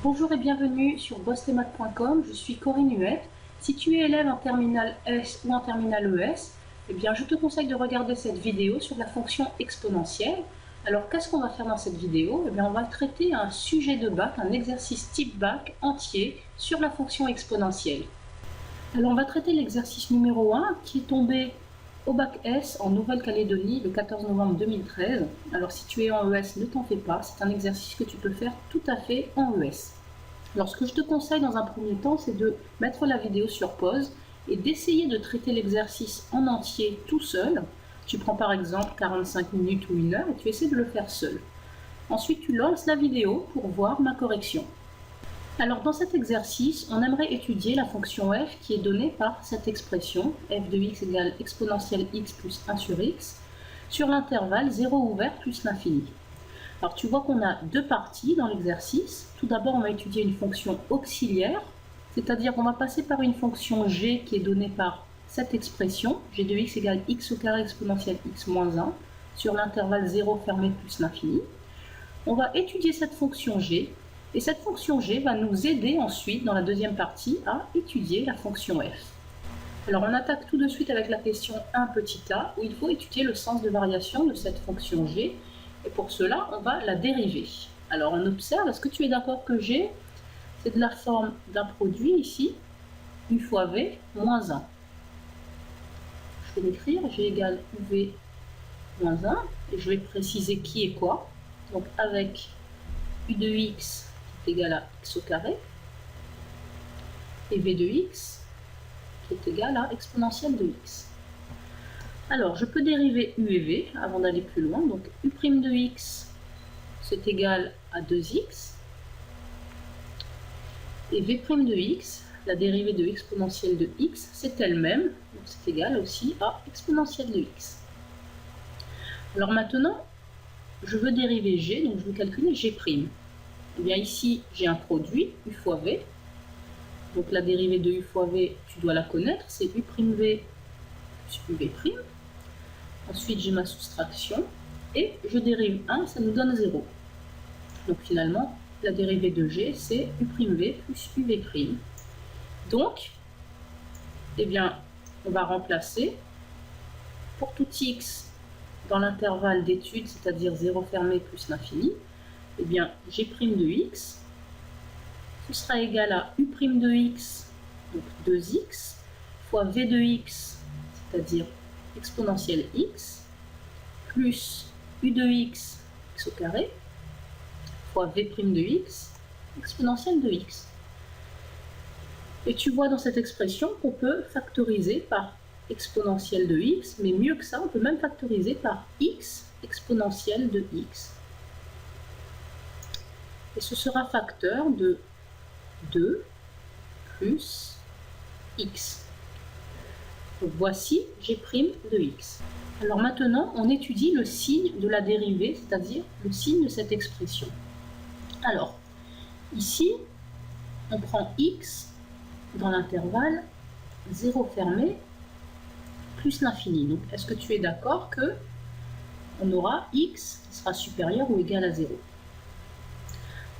Bonjour et bienvenue sur bossemaths.com, je suis Corinne Huette. Si tu es élève en terminale S ou en terminale ES, eh bien, je te conseille de regarder cette vidéo sur la fonction exponentielle. Alors qu'est-ce qu'on va faire dans cette vidéo? Eh bien, on va traiter un sujet de bac, un exercice type bac entier sur la fonction exponentielle. Alors on va traiter l'exercice numéro 1 qui est tombé au bac S en Nouvelle-Calédonie le 14 novembre 2013. Alors si tu es en ES, ne t'en fais pas, c'est un exercice que tu peux faire tout à fait en ES. Alors ce que je te conseille dans un premier temps, c'est de mettre la vidéo sur pause et d'essayer de traiter l'exercice en entier tout seul. Tu prends par exemple 45 minutes ou 1 heure et tu essaies de le faire seul. Ensuite, tu lances la vidéo pour voir ma correction. Alors dans cet exercice, on aimerait étudier la fonction f qui est donnée par cette expression f de x égale exponentielle x plus 1 sur x sur l'intervalle 0 ouvert plus l'infini. Alors tu vois qu'on a deux parties dans l'exercice. Tout d'abord, on va étudier une fonction auxiliaire, c'est-à-dire qu'on va passer par une fonction g qui est donnée par cette expression, g de x égale x au carré exponentielle x moins 1 sur l'intervalle 0 fermé plus l'infini. On va étudier cette fonction g, et cette fonction g va nous aider ensuite, dans la deuxième partie, à étudier la fonction f. Alors on attaque tout de suite avec la question 1 petit a, où il faut étudier le sens de variation de cette fonction g, et pour cela, on va la dériver. Alors on observe, est-ce que tu es d'accord que g, c'est de la forme d'un produit ici, u fois v moins 1. Je vais l'écrire, g égale uv moins 1, et je vais préciser qui est quoi. Donc avec u de x qui est égal à x au carré, et v de x qui est égal à exponentielle de x. Alors, je peux dériver u et v avant d'aller plus loin. Donc, u' de x, c'est égal à 2x. Et v' de x, la dérivée de exponentielle de x, c'est elle-même. Donc, c'est égal aussi à exponentielle de x. Alors maintenant, je veux dériver g, donc je veux calculer g'. Et bien ici, j'ai un produit, u fois v. Donc la dérivée de u fois v, tu dois la connaître, c'est u'v plus uv'. Ensuite, j'ai ma soustraction et je dérive 1, ça nous donne 0. Donc finalement, la dérivée de g, c'est u'v plus uv'. Donc, eh bien, on va remplacer pour tout x dans l'intervalle d'étude, c'est-à-dire 0 fermé plus l'infini, eh bien, g' de x, ce sera égal à u' de x, donc 2x, fois v de x, c'est-à-dire exponentielle x, plus u de x, x au carré, fois v' de x, exponentielle de x. Et tu vois dans cette expression qu'on peut factoriser par exponentielle de x, mais mieux que ça, on peut même factoriser par x exponentielle de x. Et ce sera facteur de 2 plus x. Donc voici g' de x. Alors maintenant, on étudie le signe de la dérivée, c'est-à-dire le signe de cette expression. Alors, ici, on prend x dans l'intervalle 0 fermé plus l'infini. Donc, est-ce que tu es d'accord que on aura x qui sera supérieur ou égal à 0?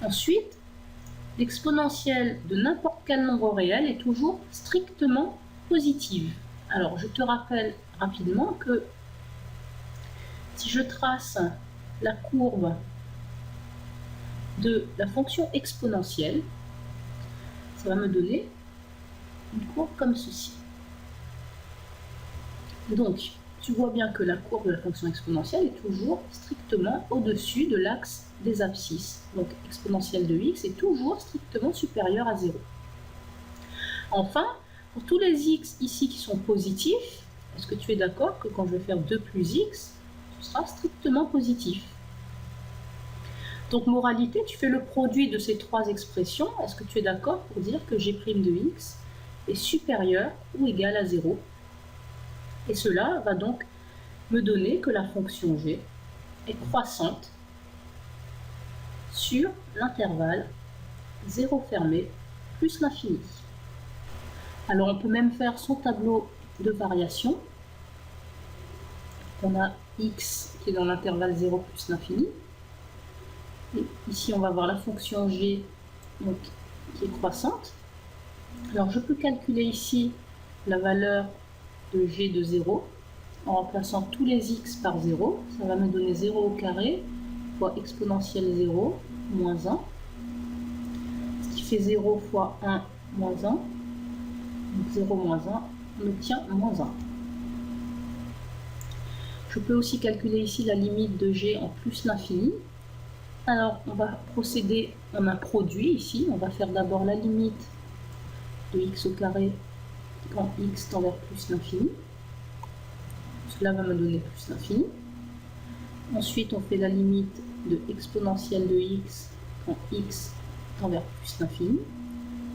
Ensuite, l'exponentielle de n'importe quel nombre réel est toujours strictement positive. Alors, je te rappelle rapidement que si je trace la courbe de la fonction exponentielle, ça va me donner une courbe comme ceci. Donc, tu vois bien que la courbe de la fonction exponentielle est toujours strictement au-dessus de l'axe des abscisses. Donc, exponentielle de x est toujours strictement supérieure à 0. Enfin, pour tous les x ici qui sont positifs, est-ce que tu es d'accord que quand je vais faire 2 plus x, ce sera strictement positif? Donc, moralité, tu fais le produit de ces trois expressions. Est-ce que tu es d'accord pour dire que g' de x est supérieur ou égal à 0? Et cela va donc me donner que la fonction g est croissante sur l'intervalle 0 fermé plus l'infini. Alors on peut même faire son tableau de variation. On a x qui est dans l'intervalle 0 plus l'infini. Et ici on va voir la fonction g donc, qui est croissante. Alors je peux calculer ici la valeur de g de 0 en remplaçant tous les x par 0. Ça va me donner 0 au carré fois exponentielle 0 moins 1. Ce qui fait 0 fois 1 moins 1. Donc 0 moins 1, on obtient moins 1. Je peux aussi calculer ici la limite de g en plus l'infini. Alors on va procéder en un produit ici. On va faire d'abord la limite de x au carré quand x tend vers plus l'infini. Cela va me donner plus l'infini. Ensuite, on fait la limite de exponentielle de x quand x tend vers plus l'infini.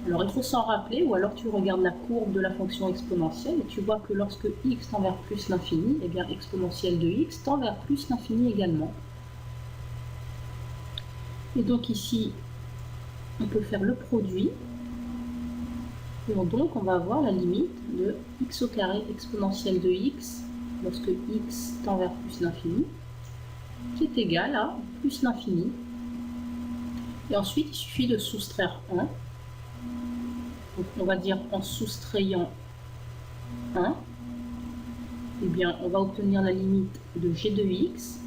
Alors, il faut s'en rappeler, ou alors tu regardes la courbe de la fonction exponentielle et tu vois que lorsque x tend vers plus l'infini, eh bien exponentielle de x tend vers plus l'infini également. Et donc ici, on peut faire le produit. Et donc, on va avoir la limite de x au carré exponentielle de x lorsque x tend vers plus l'infini, qui est égal à plus l'infini. Et ensuite, il suffit de soustraire 1. Donc, on va dire en soustrayant 1, eh bien, on va obtenir la limite de g de x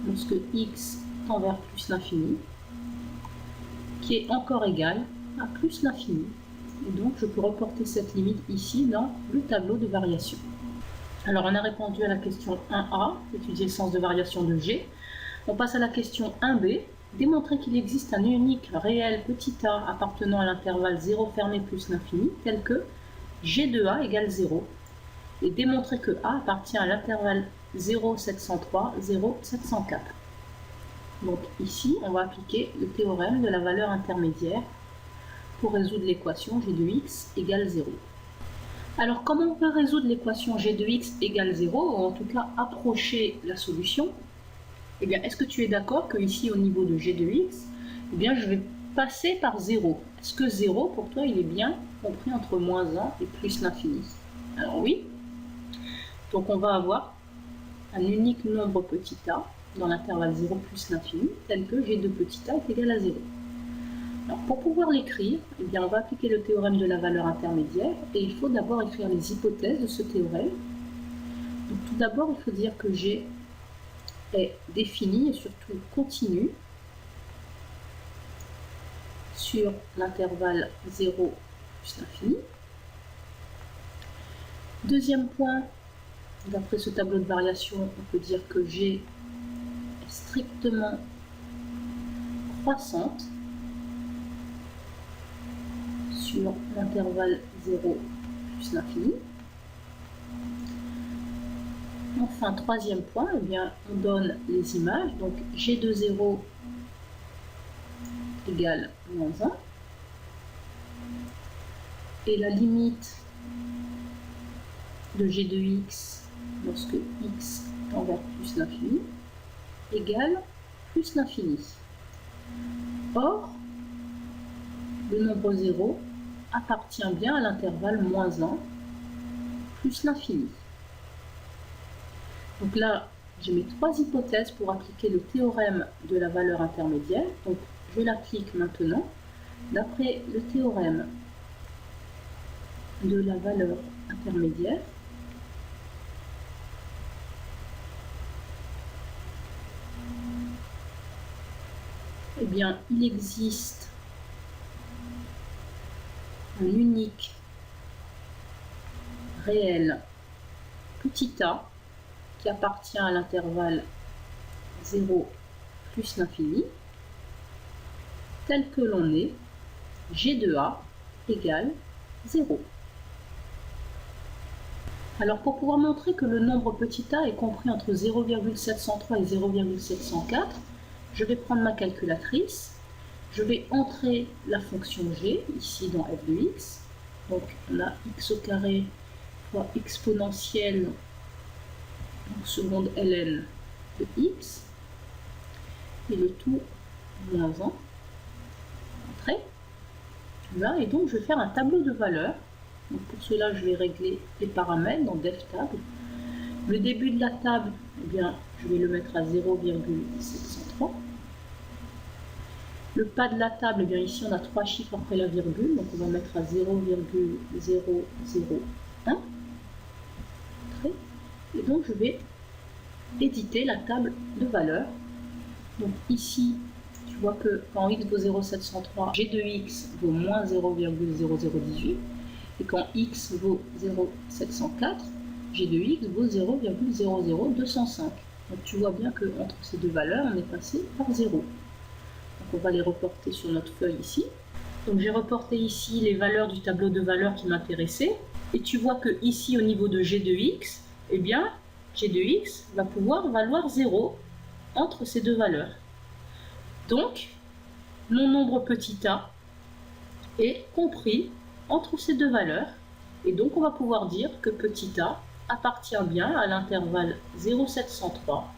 lorsque x tend vers plus l'infini, qui est encore égal à plus l'infini. Et donc, je peux reporter cette limite ici dans le tableau de variation. Alors, on a répondu à la question 1a, étudier le sens de variation de g. On passe à la question 1b, démontrer qu'il existe un unique réel petit a appartenant à l'intervalle 0 fermé plus l'infini, tel que g de a égale 0. Et démontrer que a appartient à l'intervalle 0, 703, 0, 704. Donc ici, on va appliquer le théorème de la valeur intermédiaire pour résoudre l'équation g de x égale 0. Alors, comment on peut résoudre l'équation g de x égale 0, ou en tout cas approcher la solution? Eh bien, est-ce que tu es d'accord que ici, au niveau de g de x, eh bien, je vais passer par 0. Est-ce que 0, pour toi, il est bien compris entre moins 1 et plus l'infini? Alors oui. Donc, on va avoir un unique nombre petit a dans l'intervalle 0 plus l'infini, tel que g de petit a est égal à 0. Alors, pour pouvoir l'écrire, eh bien, on va appliquer le théorème de la valeur intermédiaire et il faut d'abord écrire les hypothèses de ce théorème. Donc, tout d'abord, il faut dire que g est défini et surtout continu sur l'intervalle 0 plus l'infini. Deuxième point, d'après ce tableau de variation, on peut dire que g est strictement croissante sur l'intervalle 0 plus l'infini. Enfin, troisième point, eh bien, on donne les images. Donc, g de 0 égale moins 1. Et la limite de g de x lorsque x tend vers plus l'infini égale plus l'infini. Or, le nombre 0 appartient bien à l'intervalle moins 1 plus l'infini. Donc là, j'ai mes trois hypothèses pour appliquer le théorème de la valeur intermédiaire. Donc, je l'applique maintenant. D'après le théorème de la valeur intermédiaire, eh bien, il existe un unique réel petit a qui appartient à l'intervalle 0 plus l'infini, tel que l'on est g de a égale 0. Alors pour pouvoir montrer que le nombre petit a est compris entre 0,703 et 0,704, je vais prendre ma calculatrice, je vais entrer la fonction g ici dans f de x, donc on a x au carré fois exponentielle seconde ln de x, et le tout moins 1, entrée. Là, et donc je vais faire un tableau de valeurs. Donc pour cela, je vais régler les paramètres dans def table. Le début de la table, eh bien, je vais le mettre à 0,703. Le pas de la table, eh bien ici on a 3 chiffres après la virgule, donc on va mettre à 0,001. Et donc je vais éditer la table de valeurs. Donc ici, tu vois que quand x vaut 0,703, g de x vaut moins 0,0018. Et quand x vaut 0,704, g de x vaut 0,00205. Donc tu vois bien qu'entre ces deux valeurs, on est passé par 0. Donc on va les reporter sur notre feuille ici. Donc j'ai reporté ici les valeurs du tableau de valeurs qui m'intéressaient. Et tu vois que ici, au niveau de g de x, eh bien, g de x va pouvoir valoir 0 entre ces deux valeurs. Donc, mon nombre petit a est compris entre ces deux valeurs. Et donc, on va pouvoir dire que petit a appartient bien à l'intervalle 0,703,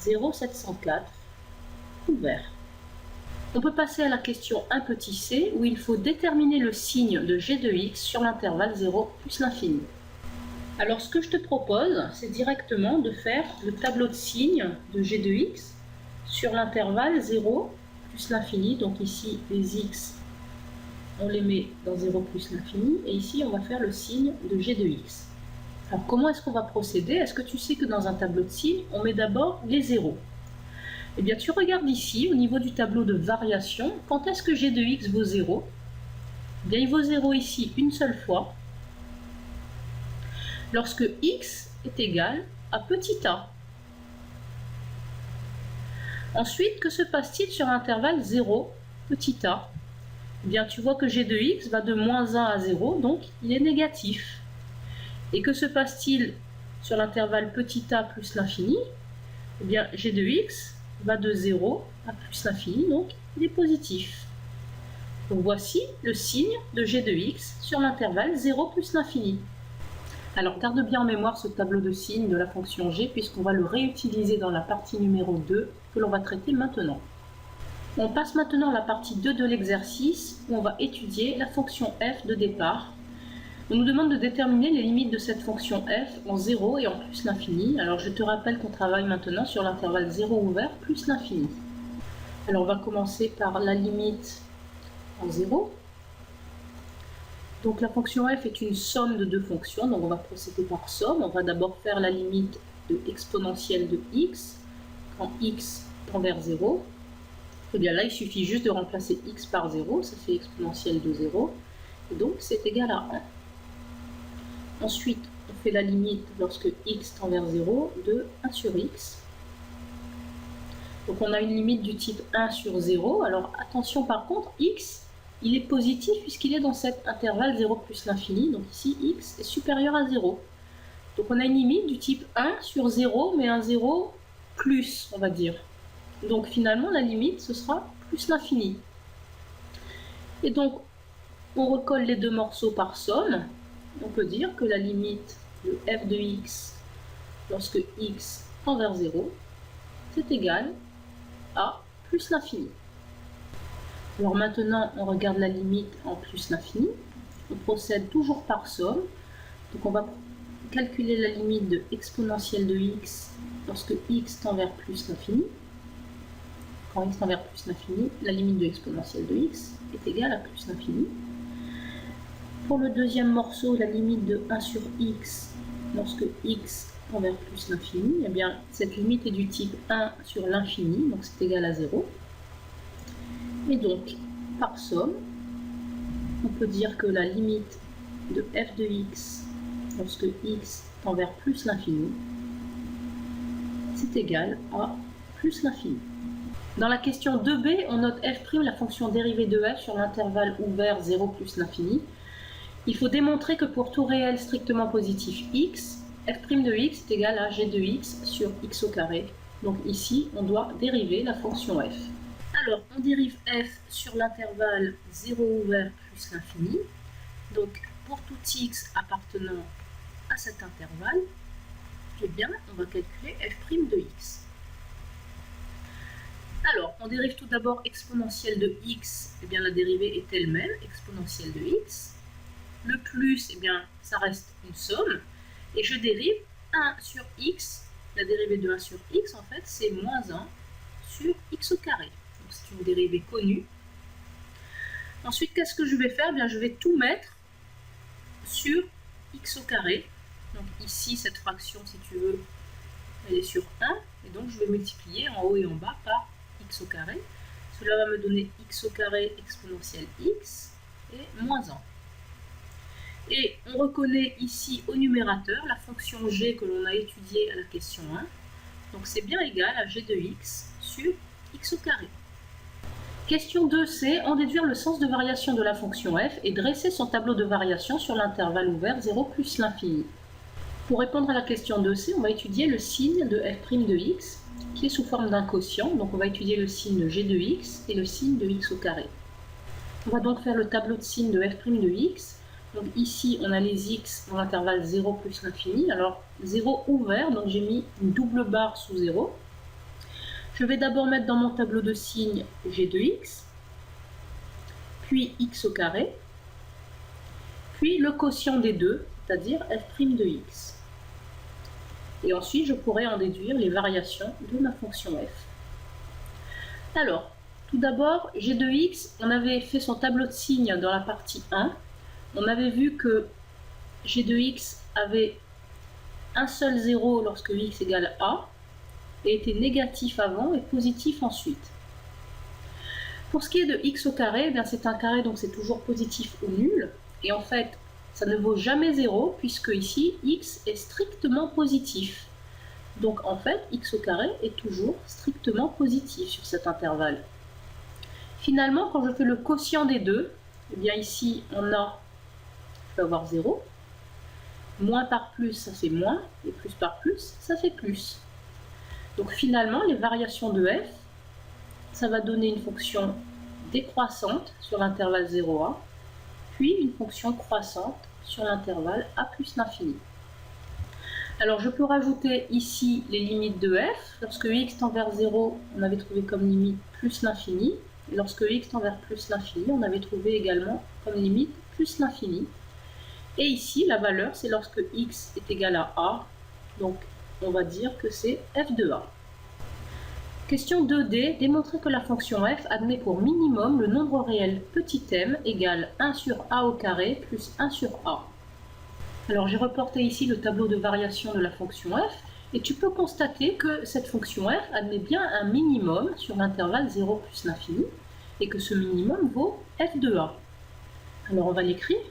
0,704 ouvert. On peut passer à la question 1 petit c, où il faut déterminer le signe de g de x sur l'intervalle 0 plus l'infini. Alors, ce que je te propose, c'est directement de faire le tableau de signes de g de x sur l'intervalle 0 plus l'infini. Donc ici, les x, on les met dans 0 plus l'infini. Et ici, on va faire le signe de g de x. Alors, comment est-ce qu'on va procéder? Est-ce que tu sais que dans un tableau de signes, on met d'abord les zéros? Eh bien, tu regardes ici, au niveau du tableau de variation, quand est-ce que g de x vaut 0? Eh bien, il vaut 0 ici une seule fois, lorsque x est égal à petit a. Ensuite, que se passe-t-il sur l'intervalle 0, petit a? Eh bien, tu vois que g de x va de moins 1 à 0, donc il est négatif. Et que se passe-t-il sur l'intervalle petit a plus l'infini? Eh bien, g de x va de 0 à plus l'infini, donc il est positif. Donc voici le signe de g de x sur l'intervalle 0 plus l'infini. Alors garde bien en mémoire ce tableau de signes de la fonction g, puisqu'on va le réutiliser dans la partie numéro 2 que l'on va traiter maintenant. On passe maintenant à la partie 2 de l'exercice, où on va étudier la fonction f de départ. On nous demande de déterminer les limites de cette fonction f en 0 et en plus l'infini. Alors je te rappelle qu'on travaille maintenant sur l'intervalle 0 ouvert plus l'infini. Alors on va commencer par la limite en 0. Donc la fonction f est une somme de deux fonctions, donc on va procéder par somme. On va d'abord faire la limite de exponentielle de x quand x tend vers 0. Et bien là il suffit juste de remplacer x par 0, ça fait exponentielle de 0, et donc c'est égal à 1. Ensuite, on fait la limite lorsque x tend vers 0 de 1 sur x. Donc on a une limite du type 1 sur 0. Alors attention par contre, x, il est positif puisqu'il est dans cet intervalle 0 plus l'infini. Donc ici, x est supérieur à 0. Donc on a une limite du type 1 sur 0, mais un 0 plus, on va dire. Donc finalement, la limite, ce sera plus l'infini. Et donc, on recolle les deux morceaux par somme. On peut dire que la limite de f de x lorsque x tend vers 0, c'est égal à plus l'infini. Alors maintenant, on regarde la limite en plus l'infini. On procède toujours par somme. Donc on va calculer la limite de exponentielle de x lorsque x tend vers plus l'infini. Quand x tend vers plus l'infini, la limite de exponentielle de x est égale à plus l'infini. Pour le deuxième morceau, la limite de 1 sur x lorsque x tend vers plus l'infini, eh bien cette limite est du type 1 sur l'infini, donc c'est égal à 0. Et donc, par somme, on peut dire que la limite de f de x lorsque x tend vers plus l'infini, c'est égal à plus l'infini. Dans la question 2b, on note f', la fonction dérivée de f sur l'intervalle ouvert 0 plus l'infini. Il faut démontrer que pour tout réel strictement positif x, f' de x est égal à g de x sur x au carré. Donc ici, on doit dériver la fonction f. Alors, on dérive f sur l'intervalle 0 ouvert plus l'infini. Donc, pour tout x appartenant à cet intervalle, eh bien, on va calculer f' de x. Alors, on dérive tout d'abord exponentielle de x, eh bien la dérivée est elle-même, exponentielle de x. Le plus, eh bien, ça reste une somme. Et je dérive 1 sur x. La dérivée de 1 sur x, en fait, c'est moins 1 sur x au carré. Donc, c'est c'est une dérivée connue. Ensuite, qu'est-ce que je vais faire? Bien, je vais tout mettre sur x au carré. Donc ici, cette fraction, si tu veux, elle est sur 1. Et donc, je vais multiplier en haut et en bas par x au carré. Cela va me donner x au carré exponentielle x et moins 1. Et on reconnaît ici au numérateur la fonction g que l'on a étudiée à la question 1. Donc c'est bien égal à g de x sur x au carré. Question 2c, en déduire le sens de variation de la fonction f et dresser son tableau de variation sur l'intervalle ouvert 0 plus l'infini. Pour répondre à la question 2c, on va étudier le signe de f' de x qui est sous forme d'un quotient. Donc on va étudier le signe de g de x et le signe de x au carré. On va donc faire le tableau de signe de f' de x. Donc ici, on a les x dans l'intervalle 0 plus l'infini. Alors 0 ouvert, donc j'ai mis une double barre sous 0. Je vais d'abord mettre dans mon tableau de signes g de x, puis x au carré, puis le quotient des deux, c'est-à-dire f' de x. Et ensuite, je pourrai en déduire les variations de ma fonction f. Alors, tout d'abord, g de x, on avait fait son tableau de signes dans la partie 1. On avait vu que g de x avait un seul 0 lorsque x égale a, et était négatif avant et positif ensuite. Pour ce qui est de x au carré, eh c'est un carré, donc c'est toujours positif ou nul. Et en fait, ça ne vaut jamais 0, puisque ici, x est strictement positif. Donc en fait, x au carré est toujours strictement positif sur cet intervalle. Finalement, quand je fais le quotient des deux, eh bien ici, on a, je vais avoir 0. Moins par plus, ça fait moins, et plus par plus, ça fait plus. Donc finalement, les variations de f, ça va donner une fonction décroissante sur l'intervalle 0a, puis une fonction croissante sur l'intervalle a plus l'infini. Alors je peux rajouter ici les limites de f. Lorsque x tend vers 0, on avait trouvé comme limite plus l'infini. Et lorsque x tend vers plus l'infini, on avait trouvé également comme limite plus l'infini. Et ici, la valeur, c'est lorsque x est égal à a. Donc on va dire que c'est f de a. Question 2D, démontrer que la fonction f admet pour minimum le nombre réel petit m égale 1 sur a au carré plus 1 sur a. Alors j'ai reporté ici le tableau de variation de la fonction f, et tu peux constater que cette fonction f admet bien un minimum sur l'intervalle 0 plus l'infini, et que ce minimum vaut f de a. Alors on va l'écrire.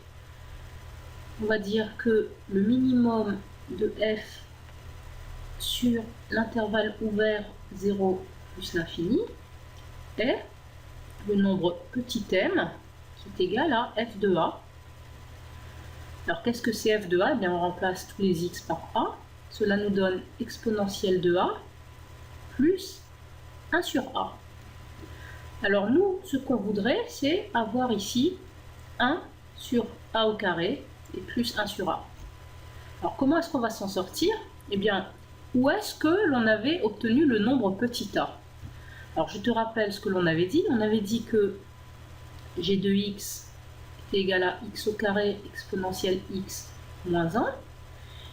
On va dire que le minimum de f sur l'intervalle ouvert 0 plus l'infini est le nombre petit m qui est égal à f de a. Alors qu'est-ce que c'est f de a? Eh bien, on remplace tous les x par a. Cela nous donne exponentielle de a plus 1 sur a. Alors nous, ce qu'on voudrait, c'est avoir ici 1 sur a au carré et plus 1 sur a. Alors comment est-ce qu'on va s'en sortir? Eh bien, où est-ce que l'on avait obtenu le nombre petit a? Alors je te rappelle ce que l'on avait dit. On avait dit que g de x était égal à x au carré exponentielle x moins 1.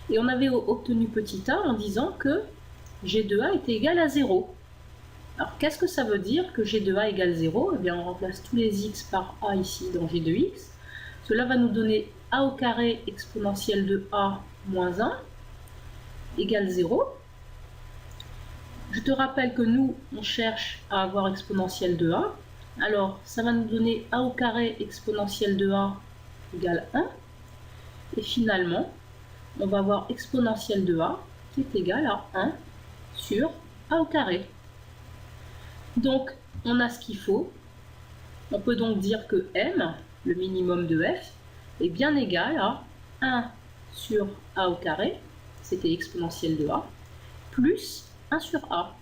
Et on avait obtenu petit a en disant que g de a était égal à 0. Alors qu'est-ce que ça veut dire que g de a égale 0? Eh bien on remplace tous les x par a ici dans g de x. Cela va nous donner a au carré exponentielle de a moins 1 égale 0. Je te rappelle que nous, on cherche à avoir exponentielle de a. Alors, ça va nous donner a au carré exponentielle de a égale 1. Et finalement, on va avoir exponentielle de a qui est égale à 1 sur a au carré. Donc, on a ce qu'il faut. On peut donc dire que m, le minimum de f, est bien égal à 1 sur a au carré, c'était exponentielle de a, plus 1 sur a.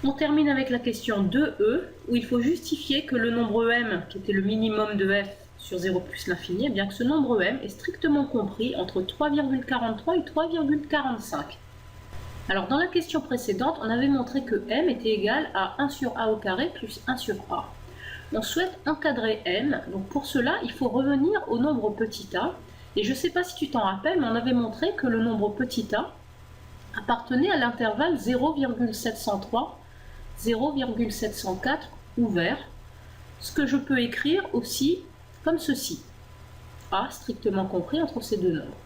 On termine avec la question 2e, où il faut justifier que le nombre m, qui était le minimum de f sur 0 plus l'infini, eh bien que ce nombre m est strictement compris entre 3,43 et 3,45. Alors dans la question précédente, on avait montré que m était égal à 1 sur a au carré plus 1 sur a. On souhaite encadrer m, donc pour cela, il faut revenir au nombre petit a. Et je ne sais pas si tu t'en rappelles, mais on avait montré que le nombre petit a appartenait à l'intervalle 0,703 0,704 ouvert, ce que je peux écrire aussi comme ceci. A strictement compris entre ces deux nombres.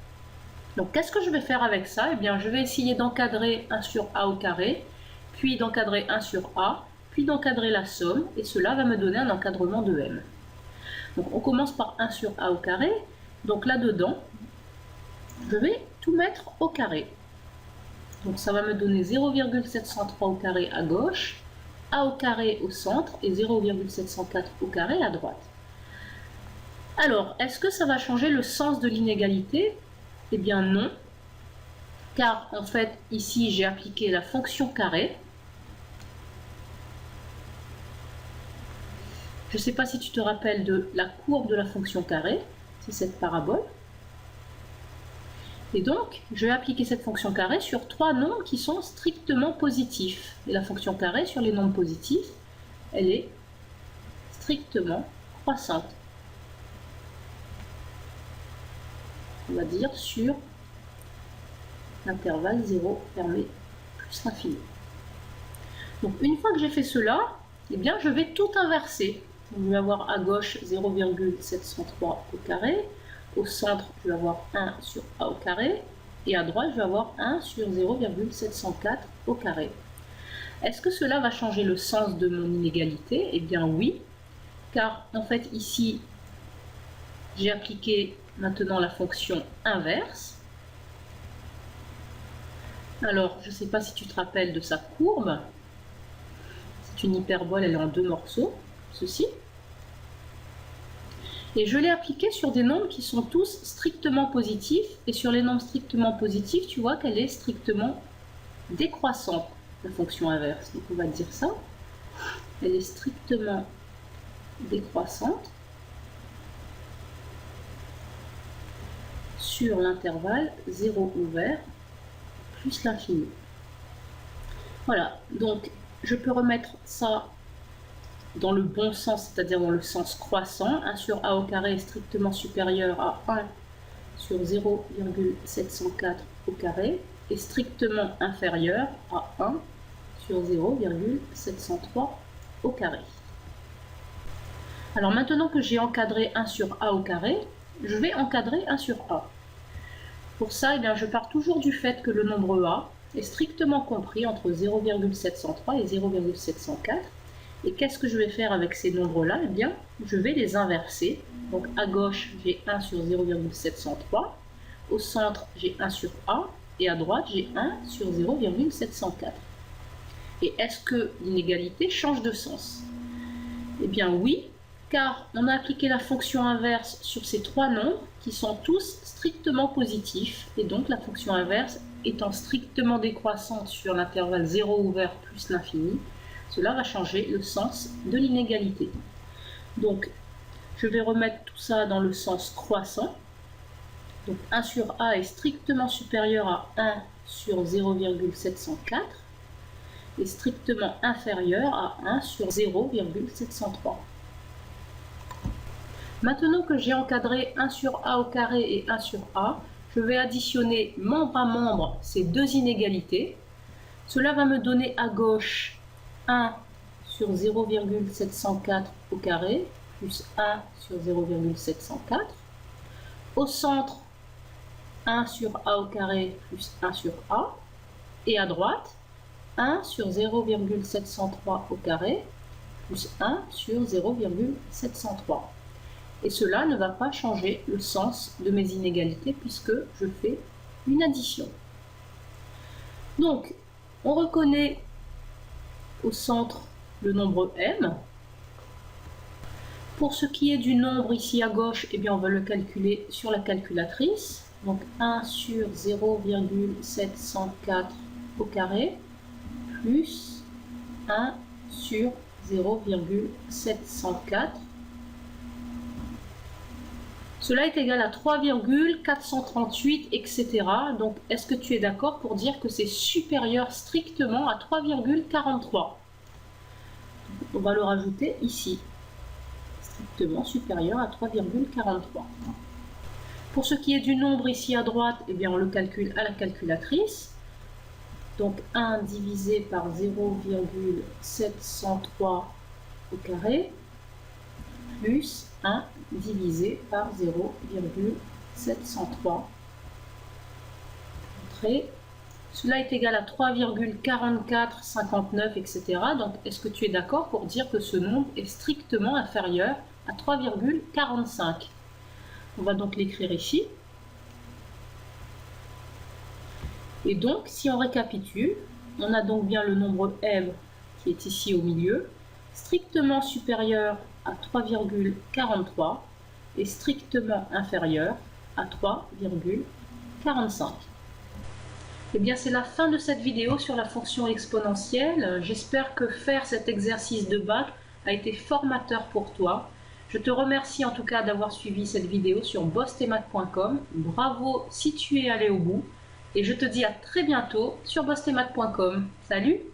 Donc qu'est-ce que je vais faire avec ça? Eh bien, je vais essayer d'encadrer 1 sur A au carré, puis d'encadrer 1 sur A, puis d'encadrer la somme, et cela va me donner un encadrement de M. Donc on commence par 1 sur A au carré, donc là-dedans, je vais tout mettre au carré. Donc ça va me donner 0,703 au carré à gauche, A au carré au centre et 0,704 au carré à droite. Alors, est-ce que ça va changer le sens de l'inégalité? Eh bien non, car en fait ici j'ai appliqué la fonction carré. Je ne sais pas si tu te rappelles de la courbe de la fonction carré, c'est cette parabole. Et donc, je vais appliquer cette fonction carré sur trois nombres qui sont strictement positifs. Et la fonction carré sur les nombres positifs, elle est strictement croissante. On va dire sur l'intervalle 0 fermé plus l'infini. Donc, une fois que j'ai fait cela, eh bien, je vais tout inverser. Donc, je vais avoir à gauche 0,703 au carré. Au centre, je vais avoir 1 sur A au carré. Et à droite, je vais avoir 1 sur 0,704 au carré. Est-ce que cela va changer le sens de mon inégalité? Eh bien oui, car en fait ici, j'ai appliqué maintenant la fonction inverse. Alors, je ne sais pas si tu te rappelles de sa courbe. C'est une hyperbole, elle est en deux morceaux, ceci. Et je l'ai appliquée sur des nombres qui sont tous strictement positifs. Et sur les nombres strictement positifs, tu vois qu'elle est strictement décroissante, la fonction inverse. Donc on va dire ça. Elle est strictement décroissante sur l'intervalle 0 ouvert plus l'infini. Voilà, donc je peux remettre ça dans le bon sens, c'est-à-dire dans le sens croissant. 1 sur A au carré est strictement supérieur à 1 sur 0,704 au carré est strictement inférieur à 1 sur 0,703 au carré. Alors maintenant que j'ai encadré 1 sur A au carré, je vais encadrer 1 sur A. Pour ça, eh bien, je pars toujours du fait que le nombre A est strictement compris entre 0,703 et 0,704. Et qu'est-ce que je vais faire avec ces nombres-là? Eh bien, je vais les inverser. Donc à gauche, j'ai 1 sur 0,703. Au centre, j'ai 1 sur A. Et à droite, j'ai 1 sur 0,704. Et est-ce que l'inégalité change de sens? Eh bien oui, car on a appliqué la fonction inverse sur ces trois nombres qui sont tous strictement positifs. Et donc la fonction inverse étant strictement décroissante sur l'intervalle 0 ouvert plus l'infini, cela va changer le sens de l'inégalité. Donc, je vais remettre tout ça dans le sens croissant. Donc, 1 sur A est strictement supérieur à 1 sur 0,704 et strictement inférieur à 1 sur 0,703. Maintenant que j'ai encadré 1 sur A au carré et 1 sur A, je vais additionner membre à membre ces deux inégalités. Cela va me donner à gauche 1 sur 0,704 au carré plus 1 sur 0,704. Au centre, 1 sur A au carré plus 1 sur A. Et à droite, 1 sur 0,703 au carré plus 1 sur 0,703. Et cela ne va pas changer le sens de mes inégalités puisque je fais une addition. Donc, on reconnaît au centre le nombre m. Pour ce qui est du nombre ici à gauche, eh bien on va le calculer sur la calculatrice. Donc 1 sur 0,704 au carré plus 1 sur 0,704. Cela est égal à 3,438, etc. Donc, est-ce que tu es d'accord pour dire que c'est supérieur strictement à 3,43? On va le rajouter ici. Strictement supérieur à 3,43. Pour ce qui est du nombre ici à droite, eh bien, on le calcule à la calculatrice. Donc 1 divisé par 0,703 au carré, plus 1 divisé par 0,703. Cela est égal à 3,4459, etc. Donc, est-ce que tu es d'accord pour dire que ce nombre est strictement inférieur à 3,45? On va donc l'écrire ici. Et donc, si on récapitule, on a donc bien le nombre m qui est ici au milieu, strictement supérieur à 3,43 et strictement inférieur à 3,45. Eh bien, c'est la fin de cette vidéo sur la fonction exponentielle. J'espère que faire cet exercice de bac a été formateur pour toi. Je te remercie en tout cas d'avoir suivi cette vidéo sur bossetmath.com. Bravo si tu es allé au bout. Et je te dis à très bientôt sur bossetmath.com. Salut!